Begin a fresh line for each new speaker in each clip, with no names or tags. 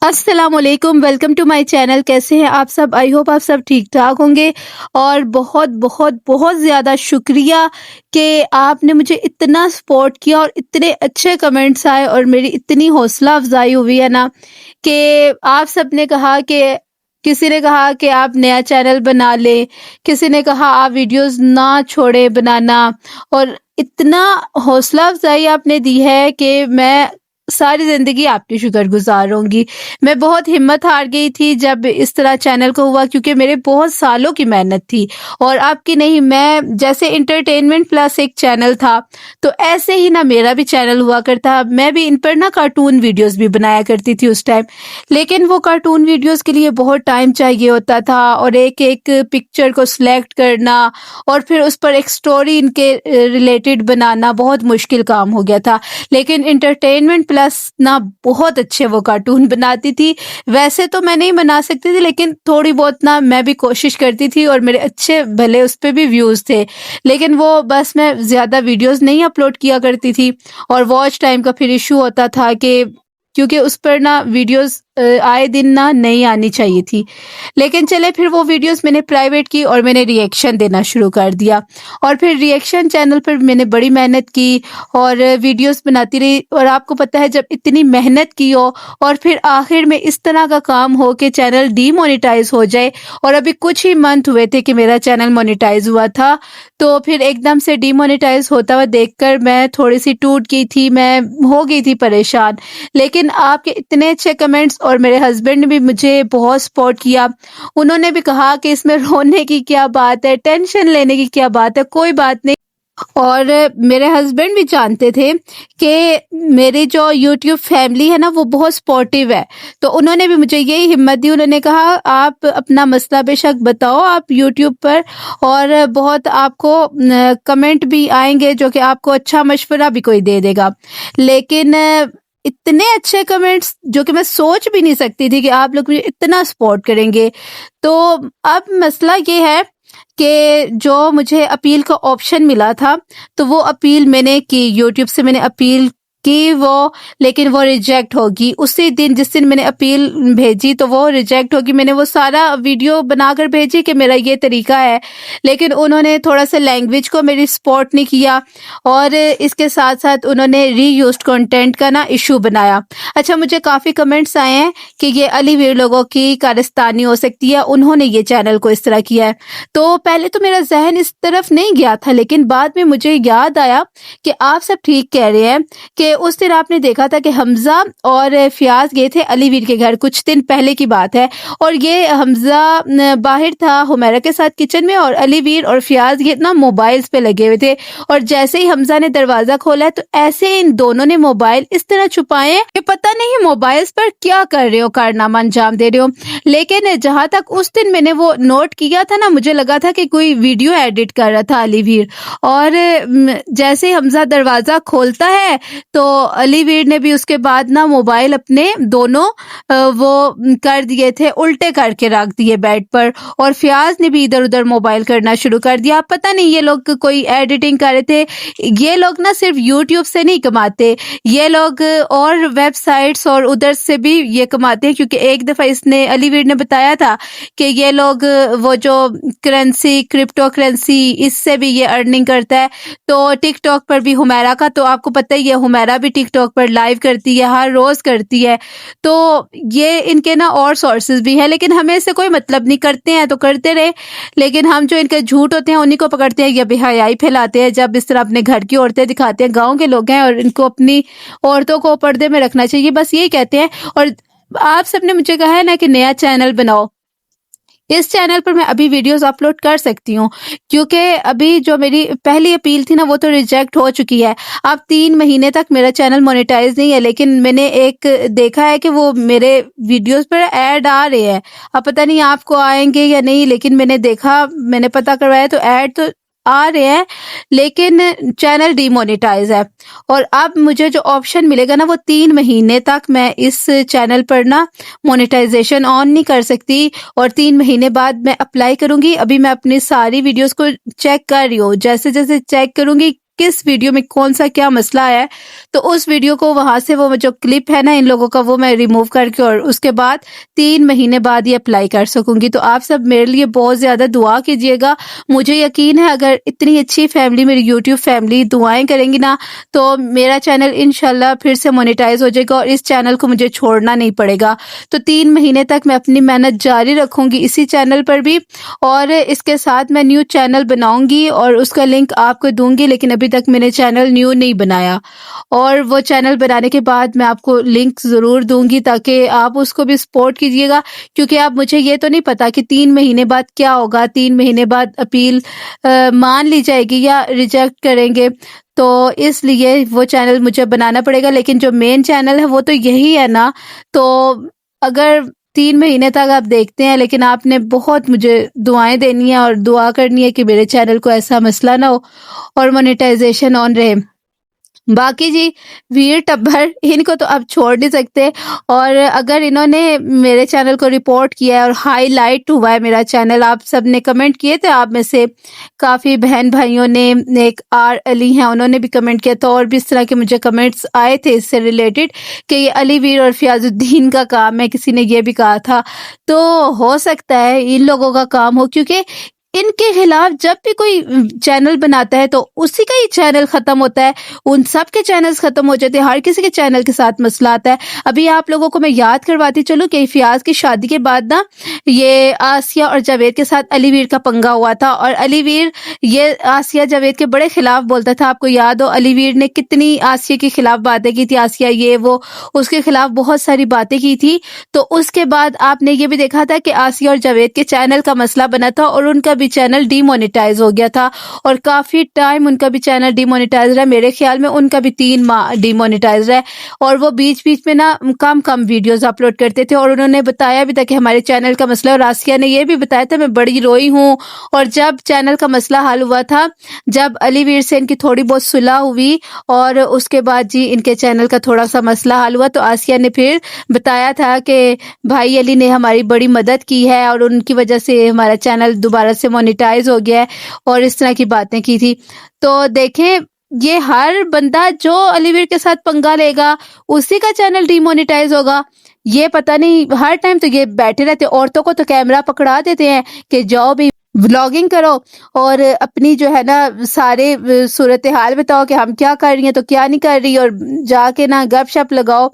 अस्सलाम वालेकुम, welcome to my channel. कैसे हैं आप सब? आई होप आप सब ठीक ठाक होंगे। और बहुत बहुत बहुत ज़्यादा शुक्रिया कि आपने मुझे इतना सपोर्ट किया और इतने अच्छे कमेंट्स आए और मेरी इतनी हौसला अफजाई हुई है ना कि आप सब ने कहा कि किसी ने कहा कि आप नया चैनल बना लें, किसी ने कहा आप वीडियोस ना छोड़ें बनाना। और इतना हौसला अफजाई आपने दी है कि मैं सारी ज़िंदगी आपकी शुक्रगुज़ार रहूँगी। मैं बहुत हिम्मत हार गई थी जब इस तरह चैनल को हुआ, क्योंकि मेरे बहुत सालों की मेहनत थी। और आपकी नहीं, मैं जैसे एंटरटेनमेंट प्लस एक चैनल था, तो ऐसे ही ना मेरा भी चैनल हुआ करता। मैं भी इन पर ना कार्टून वीडियोस भी बनाया करती थी उस टाइम। लेकिन वो कार्टून वीडियोस के लिए बहुत टाइम चाहिए होता था और एक-एक पिक्चर को सिलेक्ट करना और फिर उस पर एक स्टोरी इनके रिलेटेड बनाना बहुत मुश्किल काम हो गया था। लेकिन एंटरटेनमेंट प्लस ना बहुत अच्छे वो कार्टून बनाती थी। वैसे तो मैं नहीं बना सकती थी, लेकिन थोड़ी बहुत ना मैं भी कोशिश करती थी और मेरे अच्छे भले उस पे भी व्यूज़ थे। लेकिन वो बस मैं ज़्यादा वीडियोज़ नहीं अपलोड किया करती थी और वॉच टाइम का फिर इश्यू होता था कि क्योंकि उस पर ना वीडियोज़ आए दिन ना नहीं आनी चाहिए थी। लेकिन चले फिर वो वीडियोज़ मैंने प्राइवेट की और मैंने रिएक्शन देना शुरू कर दिया। और फिर रिएक्शन चैनल पर मैंने बड़ी मेहनत की और वीडियोज़ बनाती रही। और आपको पता है, जब इतनी मेहनत की हो और फिर आखिर में इस तरह का काम हो कि चैनल डीमोनेटाइज हो जाए, और अभी कुछ ही मंथ हुए थे कि मेरा चैनल मोनेटाइज हुआ था, तो फिर एकदम से डीमोनेटाइज होता हुआ देखकर मैं थोड़ी सी टूट गई थी, मैं हो गई थी परेशान। लेकिन आपके इतने अच्छे कमेंट्स और मेरे हस्बैंड ने भी मुझे बहुत सपोर्ट किया। उन्होंने भी कहा कि इसमें रोने की क्या बात है, टेंशन लेने की क्या बात है, कोई बात नहीं। और मेरे हस्बैंड भी जानते थे कि मेरी जो यूट्यूब फैमिली है ना वो बहुत सपोर्टिव है, तो उन्होंने भी मुझे यही हिम्मत दी। उन्होंने कहा आप अपना मसला बेशक बताओ आप यूट्यूब पर, और बहुत आपको कमेंट भी आएंगे जो कि आपको अच्छा मशवरा भी कोई दे देगा। लेकिन इतने अच्छे कमेंट्स जो कि मैं सोच भी नहीं सकती थी कि आप लोग मुझे इतना सपोर्ट करेंगे। तो अब मसला ये है कि जो मुझे अपील का ऑप्शन मिला था, तो वो अपील मैंने की, यूट्यूब से मैंने अपील की वो, लेकिन वो रिजेक्ट होगी। उसी दिन जिस दिन मैंने अपील भेजी तो वो रिजेक्ट होगी। मैंने वो सारा वीडियो बनाकर भेजी कि मेरा ये तरीका है, लेकिन उन्होंने थोड़ा सा लैंग्वेज को मेरी सपोर्ट नहीं किया और इसके साथ साथ उन्होंने रीयूज्ड कंटेंट का ना इशू बनाया। अच्छा, मुझे काफ़ी कमेंट्स आए हैं कि ये अलीवीर लोगों की कारस्तानी हो सकती है, उन्होंने ये चैनल को इस तरह किया है। तो पहले तो मेरा जहन इस तरफ नहीं गया था, लेकिन बाद में मुझे याद आया कि आप सब ठीक कह रहे हैं कि उस दिन आपने देखा था कि हमजा और फियाज गए थे अलीवीर के घर, कुछ दिन पहले की बात है। और ये हमजा बाहर था हुमैरा के साथ किचन में, और अलीवीर और फियाज ये ना मोबाइल्स पे लगे हुए थे। और जैसे ही हमजा ने दरवाजा खोला है, तो ऐसे इन दोनों ने मोबाइल इस तरह छुपाए कि पता नहीं मोबाइल्स पर क्या कर रहे हो, कारनामा अंजाम दे रहे हो। लेकिन जहां तक उस दिन मैंने वो नोट किया था ना, मुझे लगा था कि कोई वीडियो एडिट कर रहा था अलीवीर। और जैसे ही हमजा दरवाजा खोलता है, तो अलीवीर ने भी उसके बाद ना मोबाइल अपने दोनों वो कर दिए थे, उल्टे करके रख दिए बेड पर। और फियाज ने भी इधर उधर मोबाइल करना शुरू कर दिया। पता नहीं ये लोग कोई एडिटिंग कर रहे थे। ये लोग ना सिर्फ यूट्यूब से नहीं कमाते, ये लोग और वेबसाइट्स और उधर से भी ये कमाते हैं, क्योंकि एक दफ़ा इसने अलीवीर ने बताया था कि ये लोग वो जो करेंसी, क्रिप्टो करेंसी, इससे भी ये अर्निंग करता है। तो टिकटॉक पर भी हुमैरा का, तो आपको पता ही है हुमैरा भी टिकटॉक पर लाइव करती है, हर रोज़ करती है। तो ये इनके ना और सोर्सेज भी है, लेकिन हमें इससे कोई मतलब नहीं, करते हैं तो करते रहे। लेकिन हम जो इनके झूठ होते हैं उन्हीं को पकड़ते हैं या बेहयाई फैलाते हैं, जब इस तरह अपने घर की औरतें दिखाते हैं। गाँव के लोग हैं और इनको अपनी औरतों को पर्दे में रखना चाहिए, बस यही कहते हैं। और आप सबने मुझे कहा है ना कि नया चैनल बनाओ, इस चैनल पर मैं अभी वीडियोस अपलोड कर सकती हूँ, क्योंकि अभी जो मेरी पहली अपील थी ना वो तो रिजेक्ट हो चुकी है। अब 3 महीने तक मेरा चैनल मोनेटाइज नहीं है, लेकिन मैंने एक देखा है कि वो मेरे वीडियोस पर ऐड आ रहे हैं। अब पता नहीं आपको आएंगे या नहीं, लेकिन मैंने देखा, मैंने पता करवाया तो ऐड तो आ रहे हैं, लेकिन चैनल डीमोनेटाइज है। और अब मुझे जो ऑप्शन मिलेगा ना, वो 3 महीने तक मैं इस चैनल पर ना मोनेटाइजेशन ऑन नहीं कर सकती, और 3 महीने बाद मैं अप्लाई करूंगी। अभी मैं अपनी सारी वीडियोस को चेक कर रही हूँ, जैसे जैसे चेक करूंगी किस वीडियो में कौन सा क्या मसला है, तो उस वीडियो को वहाँ से वो जो क्लिप है ना इन लोगों का, वो मैं रिमूव करके और उसके बाद 3 महीने बाद ये अप्लाई कर सकूँगी। तो आप सब मेरे लिए बहुत ज़्यादा दुआ कीजिएगा। मुझे यकीन है अगर इतनी अच्छी फैमिली, मेरी यूट्यूब फैमिली दुआएँ करेंगी ना, तो मेरा चैनल इंशाल्लाह फिर से मोनेटाइज़ हो जाएगा और इस चैनल को मुझे छोड़ना नहीं पड़ेगा। तो 3 महीने तक मैं अपनी मेहनत जारी रखूँगी इसी चैनल पर भी, और इसके साथ मैं न्यू चैनल बनाऊँगी और उसका लिंक आपको दूँगी, लेकिन अभी तक मैंने चैनल न्यू नहीं बनाया। और वो चैनल बनाने के बाद मैं आपको लिंक ज़रूर दूँगी ताकि आप उसको भी सपोर्ट कीजिएगा, क्योंकि अब मुझे ये तो नहीं पता कि 3 महीने बाद क्या होगा, 3 महीने बाद अपील मान ली जाएगी या रिजेक्ट करेंगे। तो इसलिए वो चैनल मुझे बनाना पड़ेगा, लेकिन जो मेन चैनल है वो तो यही है ना। तो अगर 3 महीने तक आप देखते हैं, लेकिन आपने बहुत मुझे दुआएँ देनी है और दुआ करनी है कि मेरे चैनल को ऐसा मसला ना हो और मोनेटाइज़ेशन ऑन रहे। बाकी जी, वीर टब्बर इनको तो आप छोड़ नहीं सकते, और अगर इन्होंने मेरे चैनल को रिपोर्ट किया है और हाईलाइट हुआ है मेरा चैनल, आप सब ने कमेंट किए थे, आप में से काफ़ी बहन भाइयों ने, एक आर अली हैं उन्होंने भी कमेंट किया था, और भी इस तरह के मुझे कमेंट्स आए थे इससे रिलेटेड कि ये अली वीर और फ़ियाज़ुद्दीन का काम है, किसी ने ये भी कहा था। तो हो सकता है इन लोगों का काम हो, क्योंकि इनके खिलाफ जब भी कोई चैनल बनाता है तो उसी का ही चैनल खत्म होता है, उन सब के चैनल्स खत्म हो जाते हैं, हर किसी के चैनल के साथ मसला आता है। अभी आप लोगों को मैं याद करवाती चलूं कि फियाज की शादी के बाद ना ये आसिया और जावेद के साथ अली वीर का पंगा हुआ था, और अली वीर ये आसिया जावेद के बड़े खिलाफ बोलता था। आपको याद हो अली वीर ने कितनी आसिया के खिलाफ बातें की थी, आसिया ये वो उसके खिलाफ बहुत सारी बातें की थी। तो उसके बाद आपने ये भी देखा था कि आसिया और जावेद के चैनल का मसला बना था और उनका भी चैनल डीमोनेटाइज हो गया था, और काफी टाइम उनका भी चैनल डीमोनेटाइज रहा। मेरे ख्याल में उनका भी 3 माह डीमोनेटाइज रहा, और वो बीच बीच में ना कम कम वीडियोस अपलोड करते थे, और उन्होंने बताया भी था कि हमारे चैनल का मसला, और आसिया ने ये भी बताया था मैं बड़ी रोई हूँ। और जब चैनल का मसला हल हुआ था, जब अली वीर से इनकी थोड़ी बहुत सुलह हुई और उसके बाद जी इनके चैनल का थोड़ा सा मसला हल हुआ, तो आसिया ने फिर बताया था कि भाई अली ने हमारी बड़ी मदद की है और उनकी वजह से हमारा चैनल दोबारा से मोनेटाइज हो गया है, और इस तरह की बातें की थी। तो देखें, ये हर बंदा जो अलीवीर के साथ पंगा लेगा उसी का चैनल डीमोनेटाइज होगा। ये पता नहीं, हर टाइम तो ये बैठे रहते, औरतों को तो कैमरा पकड़ा देते हैं कि जाओ भी व्लॉगिंग करो और अपनी जो है ना सारे सूरत हाल बताओ कि हम क्या कर रही हैं तो क्या नहीं कर रही, और जाके ना गपशप लगाओ।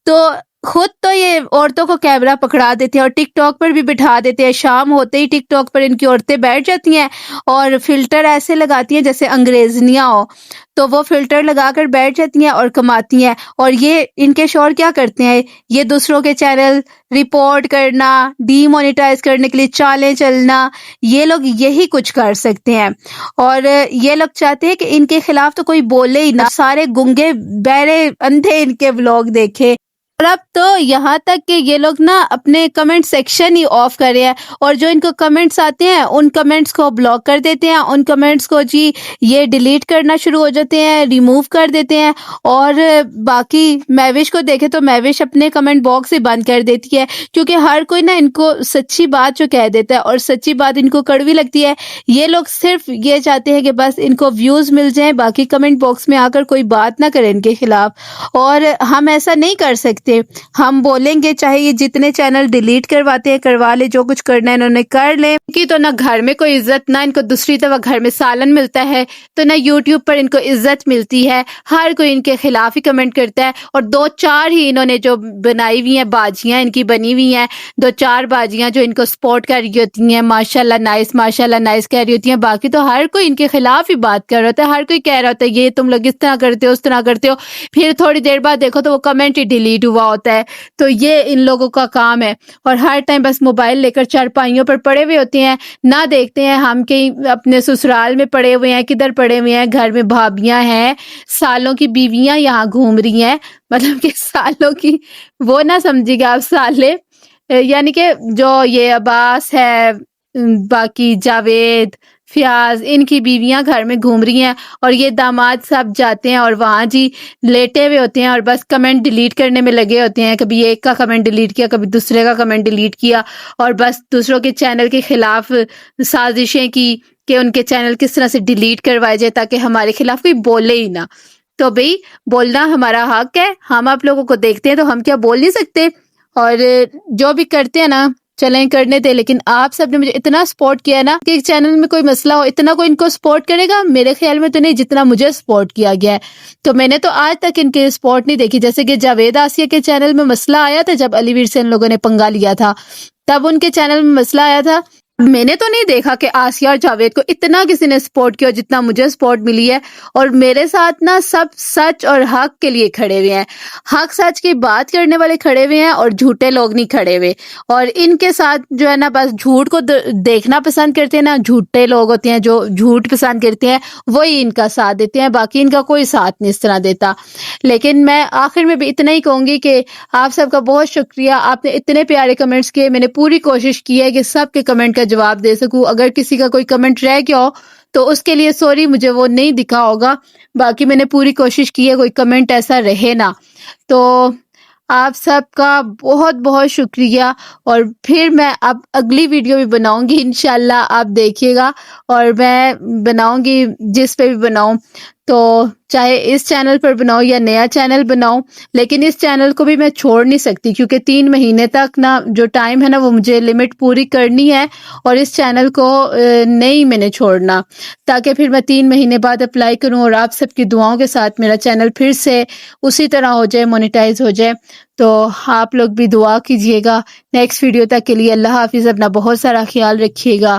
तो खुद तो ये औरतों को कैमरा पकड़ा देते हैं और टिकटॉक पर भी बिठा देते हैं। शाम होते ही टिकटॉक पर इनकी औरतें बैठ जाती हैं और फिल्टर ऐसे लगाती हैं जैसे अंग्रेजनियां हो, तो वो फिल्टर लगाकर बैठ जाती हैं और कमाती हैं। और ये इनके शौहर क्या करते हैं, ये दूसरों के चैनल रिपोर्ट करना, डीमोनेटाइज करने के लिए चालें चलना, ये लोग यही कुछ कर सकते हैं। और ये लोग चाहते हैं कि इनके खिलाफ तो कोई बोले ही ना, सारे गुंगे बहरे अंधे इनके व्लॉग देखे। और अब तो यहाँ तक कि ये लोग ना अपने कमेंट सेक्शन ही ऑफ कर रहे हैं, और जो इनको कमेंट्स आते हैं उन कमेंट्स को ब्लॉक कर देते हैं, उन कमेंट्स को जी ये डिलीट करना शुरू हो जाते हैं, रिमूव कर देते हैं। और बाकी महविश को देखे तो महविश अपने कमेंट बॉक्स ही बंद कर देती है, क्योंकि हर कोई ना इनको सच्ची बात जो कह देता है और सच्ची बात इनको कड़वी लगती है। ये लोग सिर्फ ये चाहते हैं कि बस इनको व्यूज मिल जाए, बाकी कमेंट बॉक्स में आकर कोई बात ना करे इनके खिलाफ। और हम ऐसा नहीं कर सकते, हम बोलेंगे चाहे ये जितने चैनल डिलीट करवाते हैं करवा ले, जो कुछ करना है इन्होंने कर ले, कि तो ना घर में कोई इज्जत, ना इनको दूसरी तरफ घर में सालन मिलता है, तो ना यूट्यूब पर इनको इज्जत मिलती है। हर कोई इनके खिलाफ ही कमेंट करता है, और 2-4 ही इन्होंने जो बनाई हुई हैं बाजियां इनकी बनी हुई हैं, 2-4 बाजियां जो इनको सपोर्ट कर रही होती हैं, माशाल्लाह नाइस कह रही होती हैं। बाकी तो हर कोई इनके खिलाफ ही बात कर रहा होता है, हर कोई कह रहा होता है ये तुम लोग इस तरह करते हो उस तरह करते हो, फिर थोड़ी देर बाद देखो तो वो कमेंट ही डिलीट हुआ होता है। तो ये इन लोगों का काम है, और हर टाइम बस मोबाइल लेकर चारपाइयों पर पड़े हुए होते हैं, ना देखते हैं हम कहीं अपने ससुराल में पड़े हुए हैं, किधर पड़े हुए हैं, घर में भाभियां हैं, सालों की बीवियां यहाँ घूम रही हैं, मतलब कि सालों की, वो ना समझिएगा आप साले, यानी कि जो ये अब्बास है, बाकी जावेद, فیاض ان کی بیویاں گھر میں گھوم رہی ہیں اور یہ داماد سب جاتے ہیں اور وہاں جی لیٹے ہوئے ہوتے ہیں اور بس کمنٹ ڈیلیٹ کرنے میں لگے ہوتے ہیں. کبھی ایک کا کمنٹ ڈیلیٹ کیا, کبھی دوسرے کا کمنٹ ڈیلیٹ کیا, اور بس دوسروں کے چینل کے خلاف سازشیں کی کہ ان کے چینل کس طرح سے ڈیلیٹ کروائے جائے تاکہ ہمارے خلاف کوئی بولے ہی نہ. تو بھئی بولنا ہمارا حق ہے, ہم آپ لوگوں کو دیکھتے ہیں تو ہم کیا بول نہیں سکتے؟ اور جو بھی کرتے ہیں نا چلیں کرنے دے, لیکن آپ سب نے مجھے اتنا سپورٹ کیا ہے نا کہ چینل میں کوئی مسئلہ ہو اتنا کوئی ان کو سپورٹ کرے گا میرے خیال میں تو نہیں جتنا مجھے سپورٹ کیا گیا ہے. تو میں نے تو آج تک ان کے سپورٹ نہیں دیکھی. جیسے کہ جاوید آسیہ کے چینل میں مسئلہ آیا تھا جب علی ویر سے ان لوگوں نے پنگا لیا تھا, تب ان کے چینل میں مسئلہ آیا تھا. میں نے تو نہیں دیکھا کہ آسیہ اور جاوید کو اتنا کسی نے سپورٹ کیا جتنا مجھے سپورٹ ملی ہے. اور میرے ساتھ نا سب سچ اور حق کے لیے کھڑے ہوئے ہیں, حق سچ کی بات کرنے والے کھڑے ہوئے ہیں اور جھوٹے لوگ نہیں کھڑے ہوئے. اور ان کے ساتھ جو ہے نا بس جھوٹ کو دیکھنا پسند کرتے ہیں نا, جھوٹے لوگ ہوتے ہیں جو جھوٹ پسند کرتے ہیں وہی ان کا ساتھ دیتے ہیں, باقی ان کا کوئی ساتھ نہیں اس طرح دیتا. لیکن میں آخر میں بھی اتنا ہی کہوں گی کہ آپ سب کا بہت شکریہ, آپ نے اتنے پیارے کمنٹس کیے. میں نے پوری کوشش کی ہے کہ سب کے کمنٹ کا جواب دے سکوں. اگر کسی کا کوئی کمنٹ رہ گیا ہو تو اس کے لیے سوری, مجھے وہ نہیں دکھا ہوگا. باقی میں نے پوری کوشش کی ہے کوئی کمنٹ ایسا رہے نا. تو آپ سب کا بہت بہت شکریہ. اور پھر میں اب اگلی ویڈیو بھی بناؤں گی انشاءاللہ, آپ دیکھیے گا. اور میں بناؤں گی جس پہ بھی بناؤں, تو چاہے اس چینل پر بناؤں یا نیا چینل بناؤں, لیکن اس چینل کو بھی میں چھوڑ نہیں سکتی کیونکہ 3 مہینے تک نا جو ٹائم ہے نا وہ مجھے لمٹ پوری کرنی ہے. اور اس چینل کو نہیں میں نے چھوڑنا, تاکہ پھر میں 3 مہینے بعد اپلائی کروں اور آپ سب کی دعاؤں کے ساتھ میرا چینل پھر سے اسی طرح ہو جائے, مونیٹائز ہو جائے. تو آپ لوگ بھی دعا کیجیے گا. نیکسٹ ویڈیو تک کے لیے اللہ حافظ, اپنا بہت سارا خیال رکھیے گا.